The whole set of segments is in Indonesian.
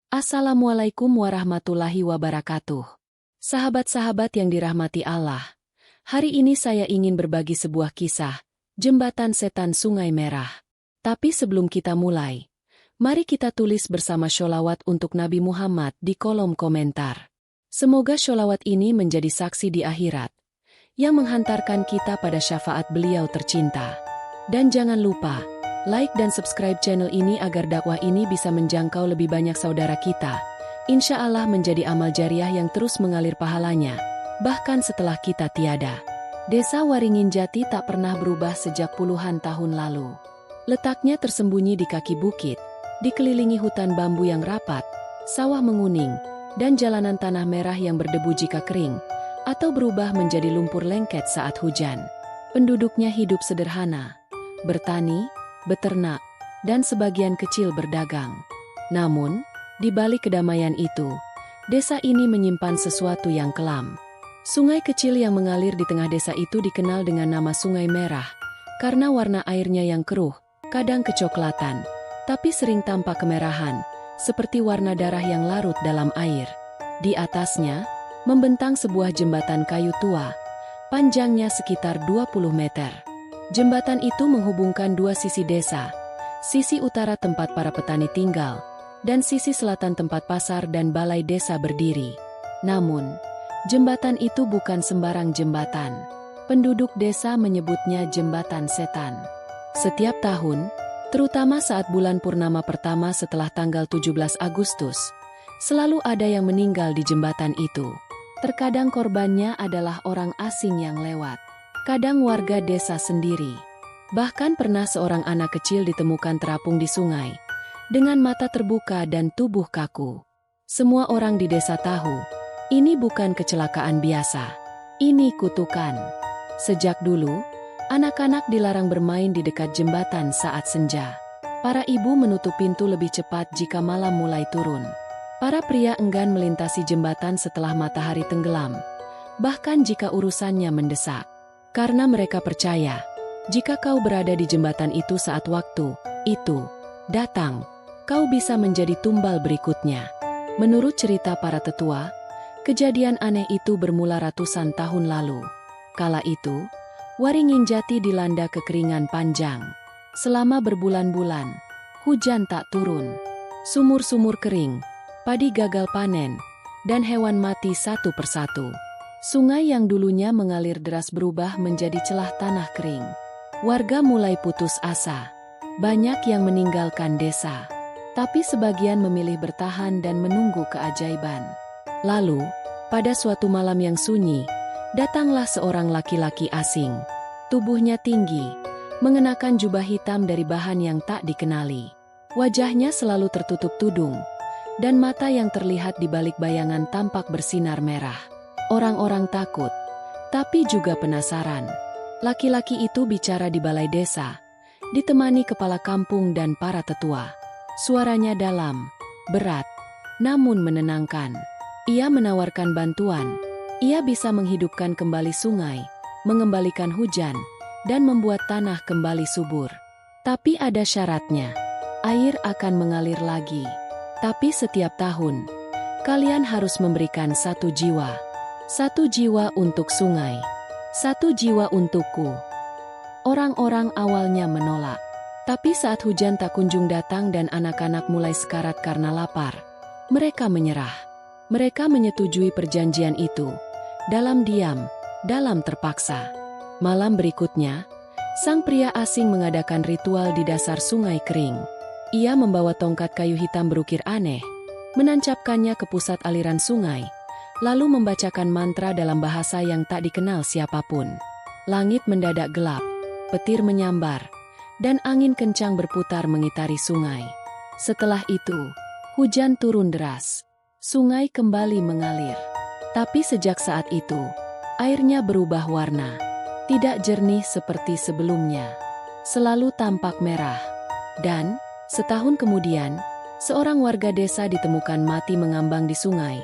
Assalamualaikum warahmatullahi wabarakatuh. Sahabat-sahabat yang dirahmati Allah, hari ini saya ingin berbagi sebuah kisah, Jembatan Setan Sungai Merah. Tapi sebelum kita mulai, mari kita tulis bersama sholawat untuk Nabi Muhammad di kolom komentar. Semoga sholawat ini menjadi saksi di akhirat, yang menghantarkan kita pada syafaat beliau tercinta. Dan jangan lupa, like dan subscribe channel ini agar dakwah ini bisa menjangkau lebih banyak saudara kita. Insya Allah menjadi amal jariah yang terus mengalir pahalanya, bahkan setelah kita tiada. Desa Waringin Jati tak pernah berubah sejak puluhan tahun lalu. Letaknya tersembunyi di kaki bukit, dikelilingi hutan bambu yang rapat, sawah menguning, dan jalanan tanah merah yang berdebu jika kering, atau berubah menjadi lumpur lengket saat hujan. Penduduknya hidup sederhana, bertani, beternak, dan sebagian kecil berdagang. Namun, di balik kedamaian itu, desa ini menyimpan sesuatu yang kelam. Sungai kecil yang mengalir di tengah desa itu dikenal dengan nama Sungai Merah, karena warna airnya yang keruh, kadang kecoklatan, tapi sering tampak kemerahan, seperti warna darah yang larut dalam air. Di atasnya, membentang sebuah jembatan kayu tua, panjangnya sekitar 20 meter. Jembatan itu menghubungkan dua sisi desa, sisi utara tempat para petani tinggal, dan sisi selatan tempat pasar dan balai desa berdiri. Namun, jembatan itu bukan sembarang jembatan. Penduduk desa menyebutnya Jembatan Setan. Setiap tahun, terutama saat bulan purnama pertama setelah tanggal 17 Agustus, selalu ada yang meninggal di jembatan itu. Terkadang korbannya adalah orang asing yang lewat, kadang warga desa sendiri. Bahkan pernah seorang anak kecil ditemukan terapung di sungai, dengan mata terbuka dan tubuh kaku. Semua orang di desa tahu, ini bukan kecelakaan biasa. Ini kutukan. Sejak dulu, anak-anak dilarang bermain di dekat jembatan saat senja. Para ibu menutup pintu lebih cepat jika malam mulai turun. Para pria enggan melintasi jembatan setelah matahari tenggelam, bahkan jika urusannya mendesak. Karena mereka percaya, jika kau berada di jembatan itu saat waktu itu datang, kau bisa menjadi tumbal berikutnya. Menurut cerita para tetua, kejadian aneh itu bermula ratusan tahun lalu. Kala itu, Waringin Jati dilanda kekeringan panjang. Selama berbulan-bulan, hujan tak turun. Sumur-sumur kering, padi gagal panen, dan hewan mati satu persatu. Sungai yang dulunya mengalir deras berubah menjadi celah tanah kering. Warga mulai putus asa. Banyak yang meninggalkan desa, tapi sebagian memilih bertahan dan menunggu keajaiban. Lalu, pada suatu malam yang sunyi, datanglah seorang laki-laki asing. Tubuhnya tinggi, mengenakan jubah hitam dari bahan yang tak dikenali. Wajahnya selalu tertutup tudung, dan mata yang terlihat di balik bayangan tampak bersinar merah. Orang-orang takut, tapi juga penasaran. Laki-laki itu bicara di balai desa, ditemani kepala kampung dan para tetua. Suaranya dalam, berat, namun menenangkan. Ia menawarkan bantuan. Ia bisa menghidupkan kembali sungai, mengembalikan hujan, dan membuat tanah kembali subur. Tapi ada syaratnya. Air akan mengalir lagi. Tapi setiap tahun, kalian harus memberikan 1 jiwa. 1 jiwa untuk sungai, 1 jiwa untukku. Orang-orang awalnya menolak. Tapi saat hujan tak kunjung datang dan anak-anak mulai sekarat karena lapar, mereka menyerah. Mereka menyetujui perjanjian itu. Dalam diam, dalam terpaksa. Malam berikutnya, sang pria asing mengadakan ritual di dasar sungai kering. Ia membawa tongkat kayu hitam berukir aneh, menancapkannya ke pusat aliran sungai, lalu membacakan mantra dalam bahasa yang tak dikenal siapapun. Langit mendadak gelap, petir menyambar, dan angin kencang berputar mengitari sungai. Setelah itu, hujan turun deras. Sungai kembali mengalir. Tapi sejak saat itu, airnya berubah warna. Tidak jernih seperti sebelumnya. Selalu tampak merah. Dan, setahun kemudian, seorang warga desa ditemukan mati mengambang di sungai.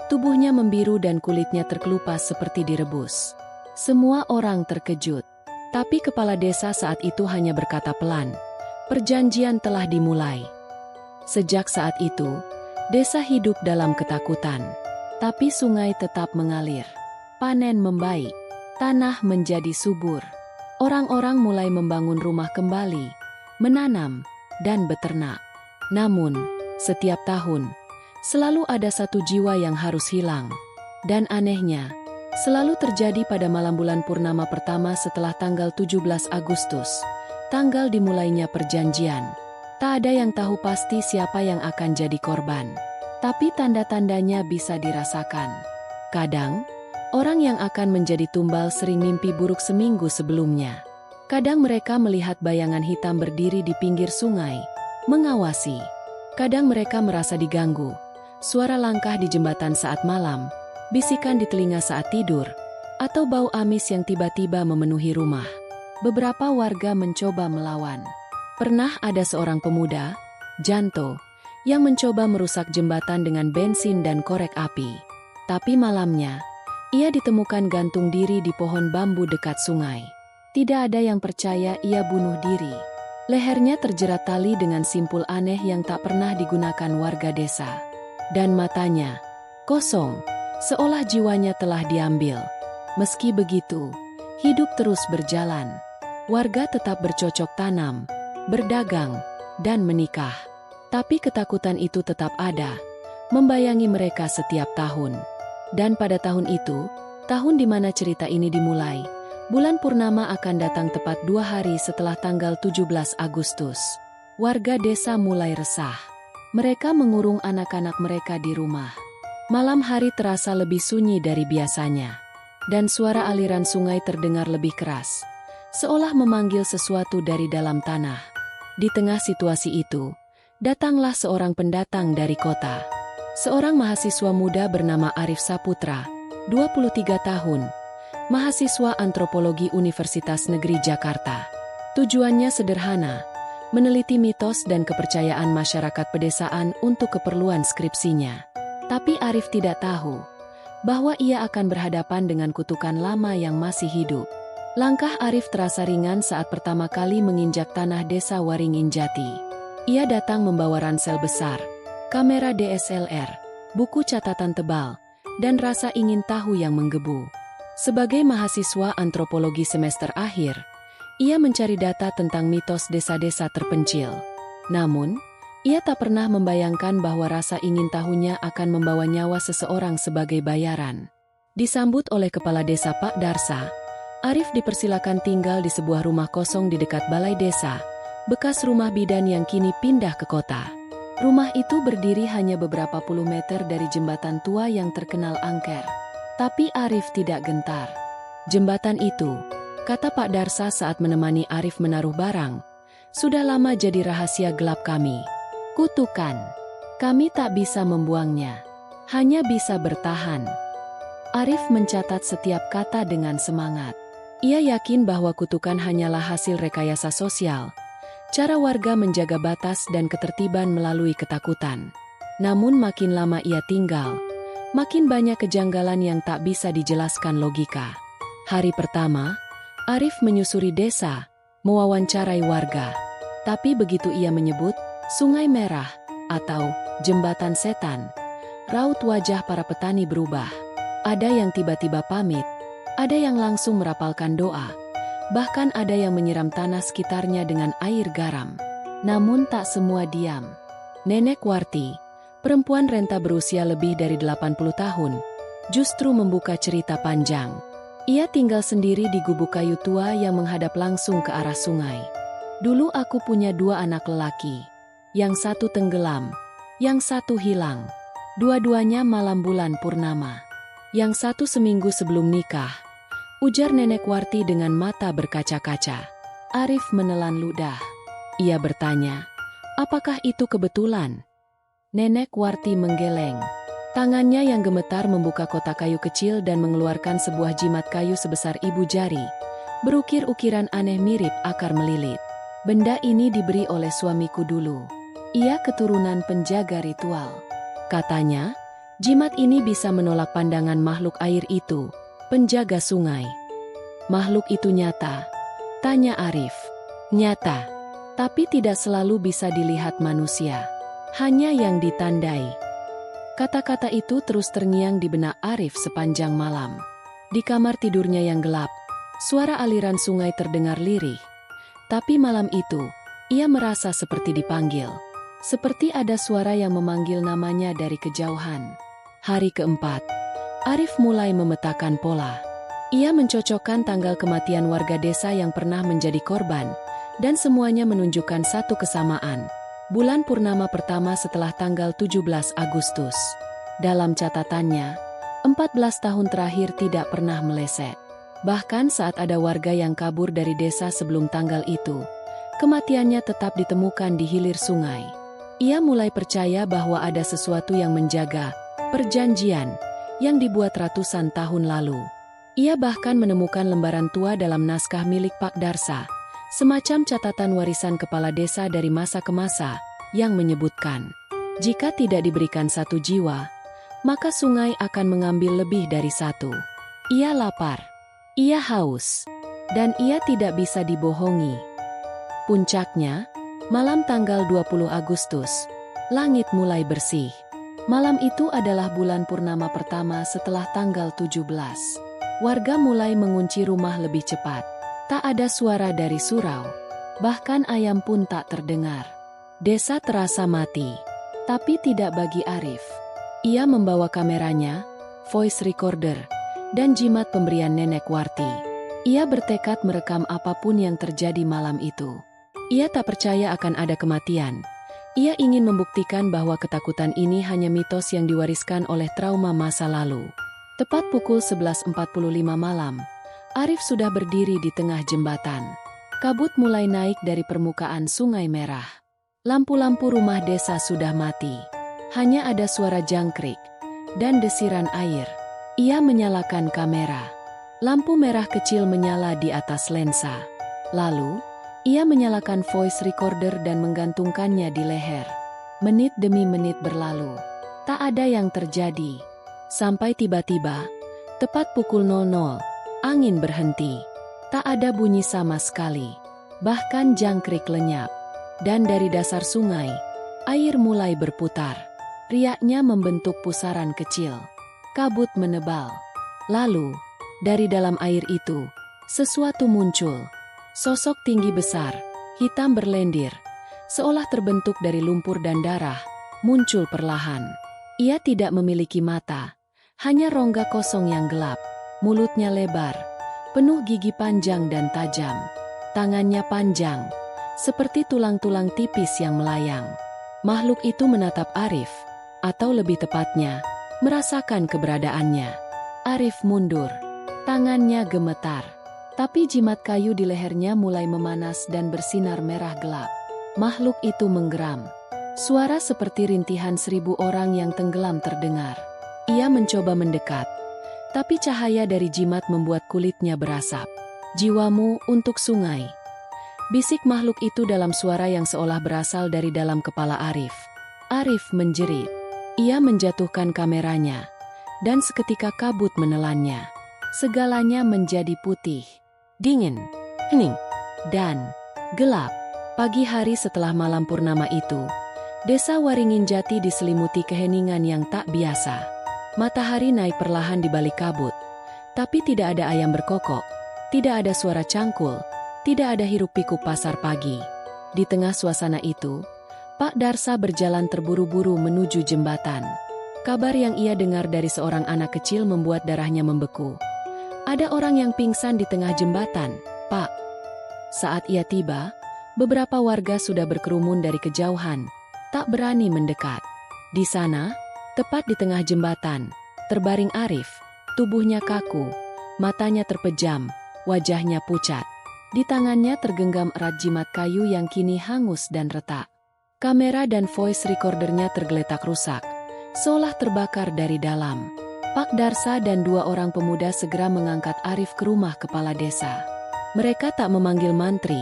Tubuhnya membiru dan kulitnya terkelupas seperti direbus. Semua orang terkejut. Tapi kepala desa saat itu hanya berkata pelan, "Perjanjian telah dimulai." Sejak saat itu, Desa hidup dalam ketakutan. Tapi sungai tetap mengalir. Panen membaik. Tanah menjadi subur. Orang-orang mulai membangun rumah kembali, menanam, dan beternak. Namun, setiap tahun, selalu ada satu jiwa yang harus hilang. Dan anehnya, selalu terjadi pada malam bulan purnama pertama setelah tanggal 17 Agustus, tanggal dimulainya perjanjian. Tak ada yang tahu pasti siapa yang akan jadi korban. Tapi tanda-tandanya bisa dirasakan. Kadang, orang yang akan menjadi tumbal sering mimpi buruk seminggu sebelumnya. Kadang mereka melihat bayangan hitam berdiri di pinggir sungai, mengawasi. Kadang mereka merasa diganggu. Suara langkah di jembatan saat malam, bisikan di telinga saat tidur, atau bau amis yang tiba-tiba memenuhi rumah. Beberapa warga mencoba melawan. Pernah ada seorang pemuda, Janto, yang mencoba merusak jembatan dengan bensin dan korek api. Tapi malamnya, ia ditemukan gantung diri di pohon bambu dekat sungai. Tidak ada yang percaya ia bunuh diri. Lehernya terjerat tali dengan simpul aneh yang tak pernah digunakan warga desa. Dan matanya kosong, seolah jiwanya telah diambil. Meski begitu, hidup terus berjalan. Warga tetap bercocok tanam, berdagang, dan menikah. Tapi ketakutan itu tetap ada, membayangi mereka setiap tahun. Dan pada tahun itu, tahun di mana cerita ini dimulai, bulan purnama akan datang tepat 2 hari setelah tanggal 17 Agustus. Warga desa mulai resah. Mereka mengurung anak-anak mereka di rumah. Malam hari terasa lebih sunyi dari biasanya. Dan suara aliran sungai terdengar lebih keras, seolah memanggil sesuatu dari dalam tanah. Di tengah situasi itu, datanglah seorang pendatang dari kota. Seorang mahasiswa muda bernama Arif Saputra, 23 tahun, mahasiswa antropologi Universitas Negeri Jakarta. Tujuannya sederhana, meneliti mitos dan kepercayaan masyarakat pedesaan untuk keperluan skripsinya. Tapi Arif tidak tahu bahwa ia akan berhadapan dengan kutukan lama yang masih hidup. Langkah Arif terasa ringan saat pertama kali menginjak tanah desa Waringin Jati. Ia datang membawa ransel besar, kamera DSLR, buku catatan tebal, dan rasa ingin tahu yang menggebu. Sebagai mahasiswa antropologi semester akhir, ia mencari data tentang mitos desa-desa terpencil. Namun, ia tak pernah membayangkan bahwa rasa ingin tahunya akan membawa nyawa seseorang sebagai bayaran. Disambut oleh kepala desa Pak Darsa, Arif dipersilakan tinggal di sebuah rumah kosong di dekat balai desa, bekas rumah bidan yang kini pindah ke kota. Rumah itu berdiri hanya beberapa puluh meter dari jembatan tua yang terkenal angker. Tapi Arif tidak gentar. Jembatan itu, kata Pak Darsa saat menemani Arif menaruh barang, sudah lama jadi rahasia gelap kami. Kutukan. Kami tak bisa membuangnya. Hanya bisa bertahan. Arif mencatat setiap kata dengan semangat. Ia yakin bahwa kutukan hanyalah hasil rekayasa sosial. Cara warga menjaga batas dan ketertiban melalui ketakutan. Namun makin lama ia tinggal, makin banyak kejanggalan yang tak bisa dijelaskan logika. Hari pertama, Arif menyusuri desa, mewawancarai warga. Tapi begitu ia menyebut Sungai Merah atau Jembatan Setan, raut wajah para petani berubah. Ada yang tiba-tiba pamit, ada yang langsung merapalkan doa. Bahkan ada yang menyiram tanah sekitarnya dengan air garam. Namun tak semua diam. Nenek Warti, perempuan renta berusia lebih dari 80 tahun, justru membuka cerita panjang. Ia tinggal sendiri di gubuk kayu tua yang menghadap langsung ke arah sungai. Dulu aku punya 2 anak lelaki. Yang satu tenggelam, yang satu hilang. Dua-duanya malam bulan purnama. Yang satu seminggu sebelum nikah. Ujar Nenek Warti dengan mata berkaca-kaca. Arif menelan ludah. Ia bertanya, apakah itu kebetulan? Nenek Warti menggeleng. Tangannya yang gemetar membuka kotak kayu kecil dan mengeluarkan sebuah jimat kayu sebesar ibu jari. Berukir ukiran aneh mirip akar melilit. Benda ini diberi oleh suamiku dulu. Ia keturunan penjaga ritual. Katanya, jimat ini bisa menolak pandangan makhluk air itu. Penjaga sungai. Makhluk itu nyata? Tanya Arif. Nyata. Tapi tidak selalu bisa dilihat manusia. Hanya yang ditandai. Kata-kata itu terus terngiang di benak Arif sepanjang malam. Di kamar tidurnya yang gelap, suara aliran sungai terdengar lirih. Tapi malam itu, ia merasa seperti dipanggil. Seperti ada suara yang memanggil namanya dari kejauhan. Hari keempat, Arif mulai memetakan pola. Ia mencocokkan tanggal kematian warga desa yang pernah menjadi korban, dan semuanya menunjukkan satu kesamaan. Bulan purnama pertama setelah tanggal 17 Agustus. Dalam catatannya, 14 tahun terakhir tidak pernah meleset. Bahkan saat ada warga yang kabur dari desa sebelum tanggal itu, kematiannya tetap ditemukan di hilir sungai. Ia mulai percaya bahwa ada sesuatu yang menjaga perjanjian yang dibuat ratusan tahun lalu. Ia bahkan menemukan lembaran tua dalam naskah milik Pak Darsa, semacam catatan warisan kepala desa dari masa ke masa, yang menyebutkan, jika tidak diberikan satu jiwa, maka sungai akan mengambil lebih dari satu. Ia lapar, ia haus, dan ia tidak bisa dibohongi. Puncaknya, malam tanggal 20 Agustus, langit mulai bersih. Malam itu adalah bulan purnama pertama setelah tanggal 17. Warga mulai mengunci rumah lebih cepat. Tak ada suara dari surau. Bahkan ayam pun tak terdengar. Desa terasa mati. Tapi tidak bagi Arif. Ia membawa kameranya, voice recorder, dan jimat pemberian Nenek Warti. Ia bertekad merekam apapun yang terjadi malam itu. Ia tak percaya akan ada kematian. Ia ingin membuktikan bahwa ketakutan ini hanya mitos yang diwariskan oleh trauma masa lalu. Tepat pukul 11.45 malam, Arif sudah berdiri di tengah jembatan. Kabut mulai naik dari permukaan Sungai Merah. Lampu-lampu rumah desa sudah mati. Hanya ada suara jangkrik dan desiran air. Ia menyalakan kamera. Lampu merah kecil menyala di atas lensa. Lalu, ia menyalakan voice recorder dan menggantungkannya di leher. Menit demi menit berlalu. Tak ada yang terjadi. Sampai tiba-tiba, tepat pukul 00, angin berhenti. Tak ada bunyi sama sekali. Bahkan jangkrik lenyap. Dan dari dasar sungai, air mulai berputar. Riaknya membentuk pusaran kecil. Kabut menebal. Lalu, dari dalam air itu, sesuatu muncul. Sosok tinggi besar, hitam berlendir, seolah terbentuk dari lumpur dan darah, muncul perlahan. Ia tidak memiliki mata. Hanya rongga kosong yang gelap, mulutnya lebar, penuh gigi panjang dan tajam. Tangannya panjang, seperti tulang-tulang tipis yang melayang. Makhluk itu menatap Arif, atau lebih tepatnya, merasakan keberadaannya. Arif mundur, tangannya gemetar, tapi jimat kayu di lehernya mulai memanas dan bersinar merah gelap. Makhluk itu menggeram. Suara seperti rintihan 1000 orang yang tenggelam terdengar. Ia mencoba mendekat, tapi cahaya dari jimat membuat kulitnya berasap. Jiwamu untuk sungai. Bisik makhluk itu dalam suara yang seolah berasal dari dalam kepala Arif. Arif menjerit. Ia menjatuhkan kameranya, dan seketika kabut menelannya. Segalanya menjadi putih, dingin, hening, dan gelap. Pagi hari setelah malam purnama itu, desa Waringin Jati diselimuti keheningan yang tak biasa. Matahari naik perlahan di balik kabut, tapi tidak ada ayam berkokok, tidak ada suara cangkul, tidak ada hiruk-pikuk pasar pagi. Di tengah suasana itu, Pak Darsa berjalan terburu-buru menuju jembatan. Kabar yang ia dengar dari seorang anak kecil membuat darahnya membeku. Ada orang yang pingsan di tengah jembatan, Pak. Saat ia tiba, beberapa warga sudah berkerumun dari kejauhan, tak berani mendekat. Di sana, tepat di tengah jembatan, terbaring Arif, tubuhnya kaku, matanya terpejam, wajahnya pucat. Di tangannya tergenggam erat jimat kayu yang kini hangus dan retak. Kamera dan voice recordernya tergeletak rusak, seolah terbakar dari dalam. Pak Darsa dan 2 orang pemuda segera mengangkat Arif ke rumah kepala desa. Mereka tak memanggil mantri,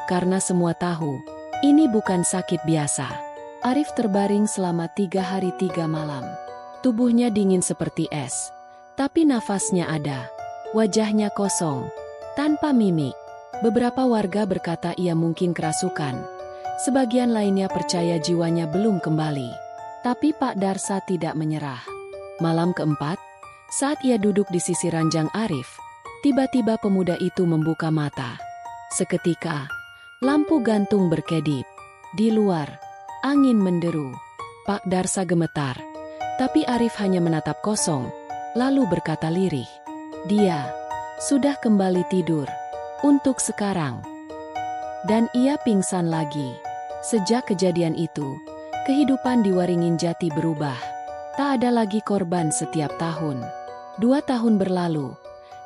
karena semua tahu, ini bukan sakit biasa. Arif terbaring selama 3 hari 3 malam. Tubuhnya dingin seperti es, tapi nafasnya ada. Wajahnya kosong, tanpa mimik. Beberapa warga berkata ia mungkin kerasukan. Sebagian lainnya percaya jiwanya belum kembali. Tapi Pak Darsa tidak menyerah. Malam keempat, saat ia duduk di sisi ranjang Arif, tiba-tiba pemuda itu membuka mata. Seketika, lampu gantung berkedip. Di luar, angin menderu. Pak Darsa gemetar, tapi Arif hanya menatap kosong, lalu berkata lirih, "Dia sudah kembali tidur untuk sekarang." Dan ia pingsan lagi. Sejak kejadian itu, kehidupan di Waringin Jati berubah. Tak ada lagi korban setiap tahun. 2 tahun berlalu,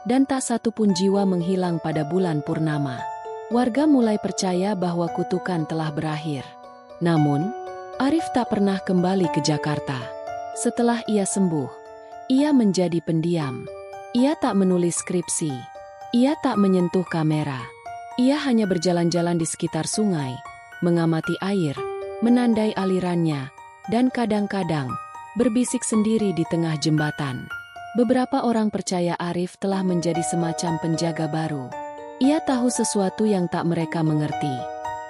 dan tak satu pun jiwa menghilang pada bulan purnama. Warga mulai percaya bahwa kutukan telah berakhir. Namun, Arif tak pernah kembali ke Jakarta. Setelah ia sembuh, ia menjadi pendiam. Ia tak menulis skripsi. Ia tak menyentuh kamera. Ia hanya berjalan-jalan di sekitar sungai, mengamati air, menandai alirannya, dan kadang-kadang berbisik sendiri di tengah jembatan. Beberapa orang percaya Arif telah menjadi semacam penjaga baru. Ia tahu sesuatu yang tak mereka mengerti.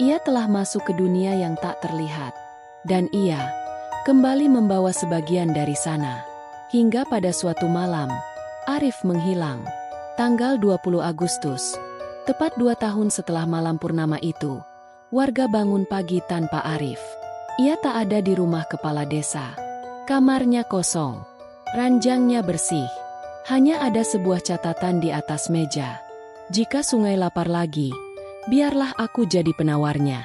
Ia telah masuk ke dunia yang tak terlihat. Dan ia kembali membawa sebagian dari sana. Hingga pada suatu malam, Arif menghilang. Tanggal 20 Agustus, tepat 2 tahun setelah malam purnama itu, warga bangun pagi tanpa Arif. Ia tak ada di rumah kepala desa. Kamarnya kosong, ranjangnya bersih. Hanya ada sebuah catatan di atas meja. "Jika sungai lapar lagi, biarlah aku jadi penawarnya."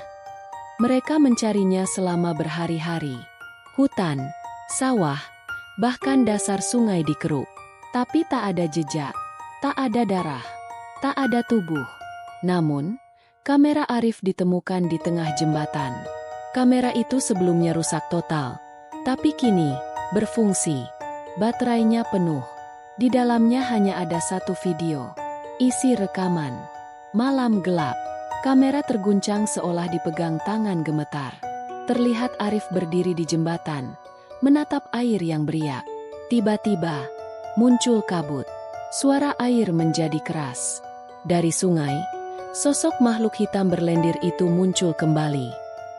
Mereka mencarinya selama berhari-hari. Hutan, sawah, bahkan dasar sungai dikeruk. Tapi tak ada jejak, tak ada darah, tak ada tubuh. Namun, kamera Arif ditemukan di tengah jembatan. Kamera itu sebelumnya rusak total, tapi kini berfungsi. Baterainya penuh. Di dalamnya hanya ada satu video. Isi rekaman. Malam gelap. Kamera terguncang seolah dipegang tangan gemetar. Terlihat Arif berdiri di jembatan, menatap air yang beriak. Tiba-tiba, muncul kabut. Suara air menjadi keras. Dari sungai, sosok makhluk hitam berlendir itu muncul kembali.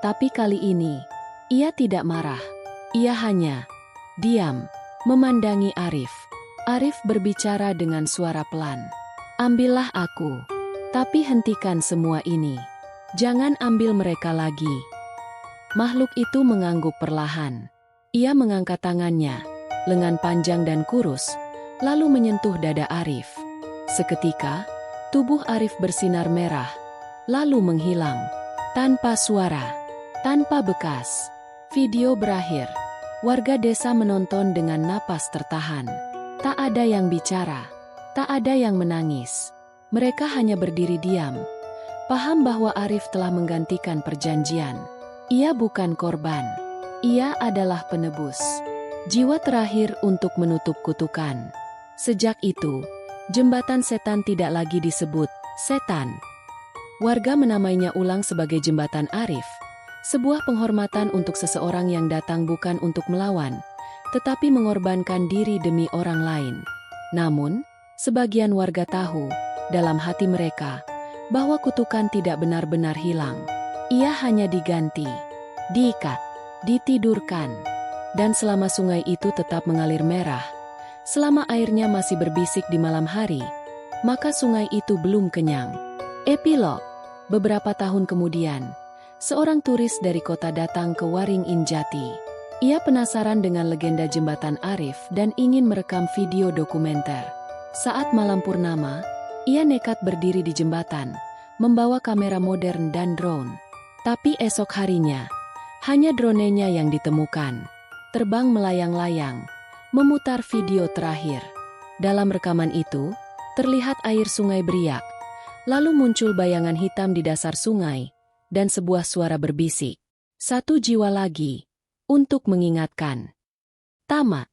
Tapi kali ini, ia tidak marah. Ia hanya diam, memandangi Arif. Arif berbicara dengan suara pelan. "Ambillah aku, tapi hentikan semua ini. Jangan ambil mereka lagi." Makhluk itu mengangguk perlahan. Ia mengangkat tangannya, lengan panjang dan kurus, lalu menyentuh dada Arif. Seketika, tubuh Arif bersinar merah, lalu menghilang. Tanpa suara, tanpa bekas. Video berakhir. Warga desa menonton dengan napas tertahan. Tak ada yang bicara, tak ada yang menangis. Mereka hanya berdiri diam, paham bahwa Arif telah menggantikan perjanjian. Ia bukan korban, ia adalah penebus. Jiwa terakhir untuk menutup kutukan. Sejak itu, jembatan setan tidak lagi disebut setan. Warga menamainya ulang sebagai Jembatan Arif, sebuah penghormatan untuk seseorang yang datang bukan untuk melawan, tetapi mengorbankan diri demi orang lain. Namun, sebagian warga tahu, dalam hati mereka, bahwa kutukan tidak benar-benar hilang. Ia hanya diganti, diikat, ditidurkan. Dan selama sungai itu tetap mengalir merah, selama airnya masih berbisik di malam hari, maka sungai itu belum kenyang. Epilog. Beberapa tahun kemudian, seorang turis dari kota datang ke Waringin Jati. Ia penasaran dengan legenda Jembatan Arif dan ingin merekam video dokumenter. Saat malam purnama, ia nekat berdiri di jembatan, membawa kamera modern dan drone. Tapi esok harinya, hanya dronenya yang ditemukan. Terbang melayang-layang, memutar video terakhir. Dalam rekaman itu, terlihat air sungai beriak. Lalu muncul bayangan hitam di dasar sungai, dan sebuah suara berbisik. "Satu jiwa lagi, untuk mengingatkan." Tamat.